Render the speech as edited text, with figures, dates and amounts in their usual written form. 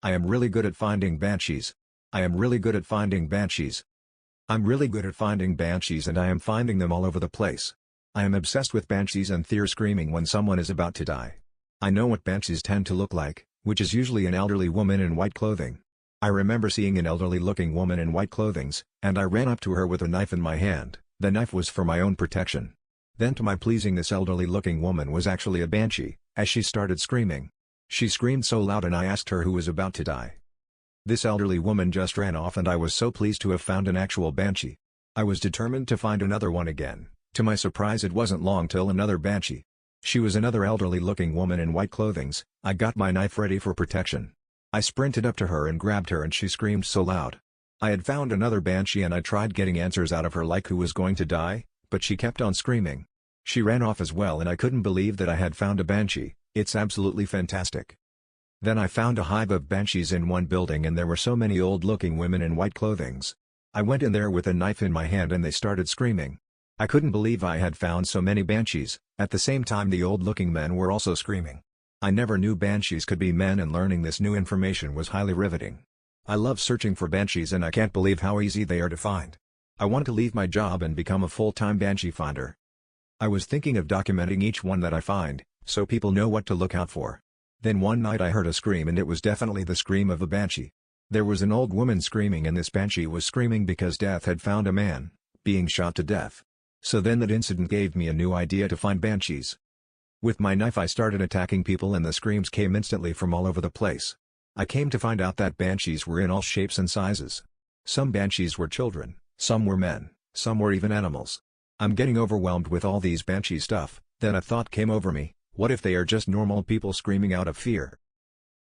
I am really good at finding banshees. I am really good at finding banshees. I'm really good at finding banshees and I am finding them all over the place. I am obsessed with banshees and fear screaming when someone is about to die. I know what banshees tend to look like, which is usually an elderly woman in white clothing. I remember seeing an elderly-looking woman in white clothings, and I ran up to her with a knife in my hand. The knife was for my own protection. Then to my pleasing, this elderly-looking woman was actually a banshee, as she started screaming. She screamed so loud and I asked her who was about to die. This elderly woman just ran off and I was so pleased to have found an actual banshee. I was determined to find another one again. To my surprise, it wasn't long till another banshee. She was another elderly-looking woman in white clothings. I got my knife ready for protection. I sprinted up to her and grabbed her and she screamed so loud. I had found another banshee and I tried getting answers out of her like who was going to die, but she kept on screaming. She ran off as well and I couldn't believe that I had found a banshee. It's absolutely fantastic. Then I found a hive of banshees in one building and there were so many old-looking women in white clothings. I went in there with a knife in my hand and they started screaming. I couldn't believe I had found so many banshees. At the same time, the old-looking men were also screaming. I never knew banshees could be men, and learning this new information was highly riveting. I love searching for banshees and I can't believe how easy they are to find. I want to leave my job and become a full-time banshee finder. I was thinking of documenting each one that I find, so people know what to look out for. Then one night I heard a scream and it was definitely the scream of a banshee. There was an old woman screaming and this banshee was screaming because death had found a man, being shot to death. So then that incident gave me a new idea to find banshees. With my knife I started attacking people and the screams came instantly from all over the place. I came to find out that banshees were in all shapes and sizes. Some banshees were children, some were men, some were even animals. I'm getting overwhelmed with all these banshee stuff. Then a thought came over me. What if they are just normal people screaming out of fear?